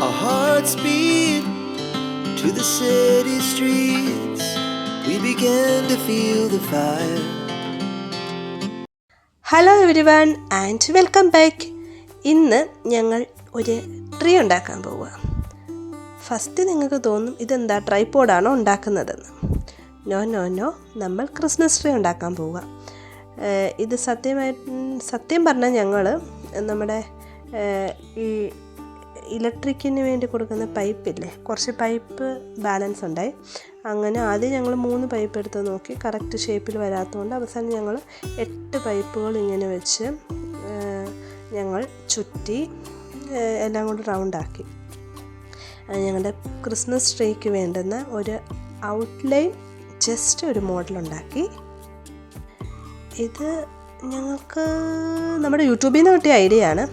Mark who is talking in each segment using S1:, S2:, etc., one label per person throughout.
S1: Our hearts beat to the city streets. We began to feel the fire.
S2: Hello everyone and welcome back. ഇന്ന് ഞങ്ങൾ ഒരു tree ഉണ്ടാക്കാൻ പോവുക. First നിങ്ങൾക്ക് തോന്നും ഇതെന്താ ട്രൈപോഡാണോ ഉണ്ടാക്കുന്നതെന്ന്. നോ, നമ്മൾ ക്രിസ്മസ് ട്രീ ഉണ്ടാക്കാൻ പോവുക. ഇത് സത്യം പറഞ്ഞാൽ ഞങ്ങൾ നമ്മുടെ ഈ ഇലക്ട്രിക്കിന് വേണ്ടി കൊടുക്കുന്ന പൈപ്പില്ലേ, കുറച്ച് പൈപ്പ് ബാലൻസ് ഉണ്ടായി. അങ്ങനെ ആദ്യം ഞങ്ങൾ 3 പൈപ്പ് എടുത്ത് നോക്കി, കറക്റ്റ് ഷേപ്പിൽ വരാത്തതുകൊണ്ട് അവസാനം ഞങ്ങൾ 8 പൈപ്പുകൾ ഇങ്ങനെ വെച്ച് ഞങ്ങൾ ചുറ്റി എല്ലാം കൊണ്ട് റൗണ്ടാക്കി. ഞങ്ങളുടെ ക്രിസ്മസ് ട്രീക്ക് വേണ്ടുന്ന ഒരു ഔട്ട്ലൈൻ ജസ്റ്റ് ഒരു മോഡലുണ്ടാക്കി. ഇത് ഞങ്ങൾക്ക് നമ്മുടെ യൂട്യൂബിൽ നിന്ന് കിട്ടിയ ഐഡിയ ആണ്.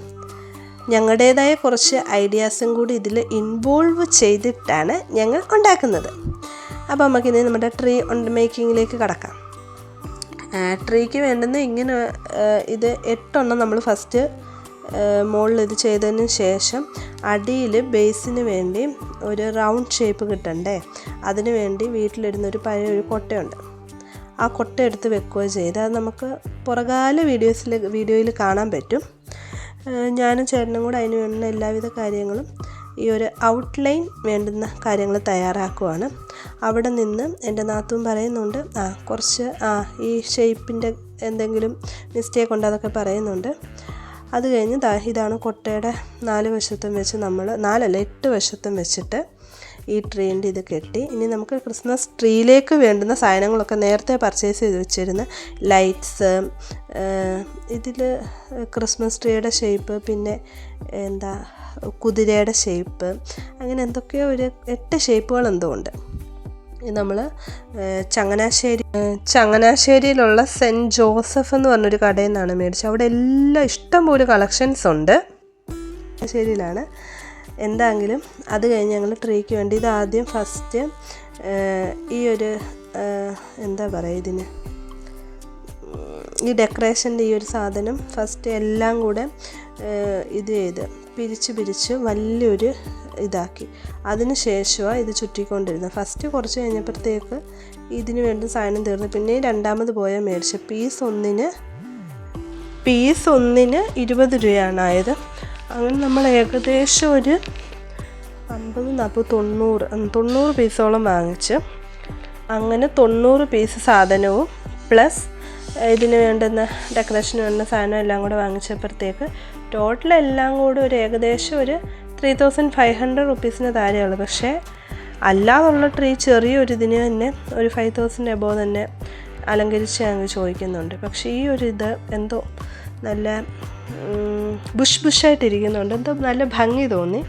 S2: ഞങ്ങളുടേതായ കുറച്ച് ഐഡിയാസും കൂടി ഇതിൽ ഇൻവോൾവ് ചെയ്തിട്ടാണ് ഞങ്ങൾ ഉണ്ടാക്കുന്നത്. അപ്പോൾ നമുക്കിനി നമ്മുടെ ട്രീ മേക്കിങ്ങിലേക്ക് കടക്കാം. ട്രീക്ക് വേണ്ടുന്ന ഇങ്ങനെ ഇത് 8 എണ്ണം നമ്മൾ ഫസ്റ്റ് മുകളിൽ ഇത് ചെയ്തതിന് ശേഷം അടിയിൽ ബേസിന് വേണ്ടി ഒരു റൗണ്ട് ഷേപ്പ് കിട്ടണ്ടേ, അതിന് വേണ്ടി വീട്ടിലിരുന്നൊരു പഴയ ഒരു കൊട്ടയുണ്ട്. ആ കൊട്ട എടുത്ത് വെക്കുകയോ ചെയ്ത് അത് നമുക്ക് പുറകാല വീഡിയോയിൽ കാണാൻ പറ്റും. ഞാനും ചേട്ടനും കൂടെ അതിന് വേണ്ടുന്ന എല്ലാവിധ കാര്യങ്ങളും ഈ ഒരു ഔട്ട്ലൈൻ വേണ്ടുന്ന കാര്യങ്ങൾ തയ്യാറാക്കുവാണ്. അവിടെ നിന്ന് എൻ്റെ നാത്തൂൻ പറയുന്നുണ്ട് കുറച്ച് ഈ ഷേപ്പിൻ്റെ എന്തെങ്കിലും മിസ്റ്റേക്ക് ഉണ്ട് അതൊക്കെ പറയുന്നുണ്ട്. അത് കഴിഞ്ഞ് ഇതാണ് കൊട്ടയുടെ 4 വശത്തും വെച്ച് നമ്മൾ 8 വശത്തും വെച്ചിട്ട് ഈ ട്രീൻ്റെ ഇത് കെട്ടി. ഇനി നമുക്ക് ക്രിസ്മസ് ട്രീയിലേക്ക് വേണ്ടുന്ന സാധനങ്ങളൊക്കെ നേരത്തെ പർച്ചേസ് ചെയ്ത് വെച്ചിരുന്ന ലൈറ്റ്സ്, ഇതിൽ ക്രിസ്മസ് ട്രീയുടെ ഷേപ്പ്, പിന്നെ കുതിരയുടെ ഷേപ്പ്, അങ്ങനെ എന്തൊക്കെയോ ഒരു 8 ഷേപ്പുകൾ എന്തോ ഉണ്ട്. നമ്മൾ ചങ്ങനാശ്ശേരിയിലുള്ള സെൻറ്റ് ജോസഫ് എന്ന് പറഞ്ഞൊരു കടയിൽ നിന്നാണ് മേടിച്ചത്. അവിടെ എല്ലാം ഇഷ്ടംപോലെ കളക്ഷൻസ് ഉണ്ട്. ശരിയിലാണ്. എന്താണെങ്കിലും അത് കഴിഞ്ഞ് ഞങ്ങൾ ട്രീക്ക് വേണ്ടി ഇത് ആദ്യം ഫസ്റ്റ് ഈ ഒരു എന്താ പറയുക, ഇതിന് ഈ ഡെക്കറേഷൻ്റെ ഈ ഒരു സാധനം ഫസ്റ്റ് എല്ലാം കൂടെ ഇത് ചെയ്ത് പിരിച്ച് വലിയൊരു ഇതാക്കി. അതിന് ശേഷമാണ് ഇത് ചുറ്റിക്കൊണ്ടിരുന്നത്. ഫസ്റ്റ് കുറച്ച് കഴിഞ്ഞപ്പോഴത്തേക്ക് ഇതിന് വേണ്ടി സാധനം തീർന്നു. പിന്നെ രണ്ടാമത് പോയാൽ മേടിച്ച പീസ് ഒന്നിന് 20 രൂപയാണ് ആയത്. അങ്ങനെ നമ്മൾ ഏകദേശം ഒരു 50, 40, 90 പീസോളം വാങ്ങിച്ച്, അങ്ങനെ 90 പീസ് സാധനവും പ്ലസ് ഇതിന് വേണ്ടുന്ന ഡെക്കറേഷന് വേണ്ടുന്ന സാധനം എല്ലാം കൂടെ വാങ്ങിച്ചപ്പോഴത്തേക്ക് ടോട്ടൽ എല്ലാം കൂടെ ഒരു ഏകദേശം ഒരു 3500 റുപ്പീസിന് താഴെയുള്ളൂ. പക്ഷേ അല്ലാതുള്ള ട്രീ ചെറിയൊരിതിന് തന്നെ ഒരു 5000 എബോവ് തന്നെ അലങ്കരിച്ച് ഞങ്ങൾ ചോദിക്കുന്നുണ്ട്. പക്ഷേ ഈ ഒരു ഇത് എന്തോ നല്ല ബുഷായിട്ടിരിക്കുന്നുണ്ട്, എന്തോ നല്ല ഭംഗി തോന്നി.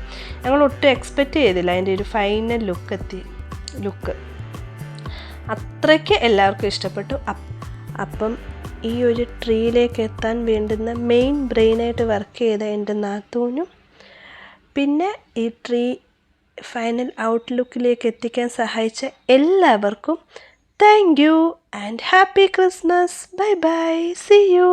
S2: ഞങ്ങൾ ഒട്ടും എക്സ്പെക്റ്റ് ചെയ്തില്ല അതിൻ്റെ ഒരു ഫൈനൽ ലുക്ക് അത്രയ്ക്ക് എല്ലാവർക്കും ഇഷ്ടപ്പെട്ടു. അപ്പം ഈ ഒരു ട്രീയിലേക്ക് എത്താൻ വേണ്ടുന്ന മെയിൻ ബ്രെയിനായിട്ട് വർക്ക് ചെയ്ത എൻ്റെ നാത്തൂനും, പിന്നെ ഈ ട്രീ ഫൈനൽ ഔട്ട്ലുക്കിലേക്ക് എത്തിക്കാൻ സഹായിച്ച എല്ലാവർക്കും thank you and happy Christmas. Bye, see U.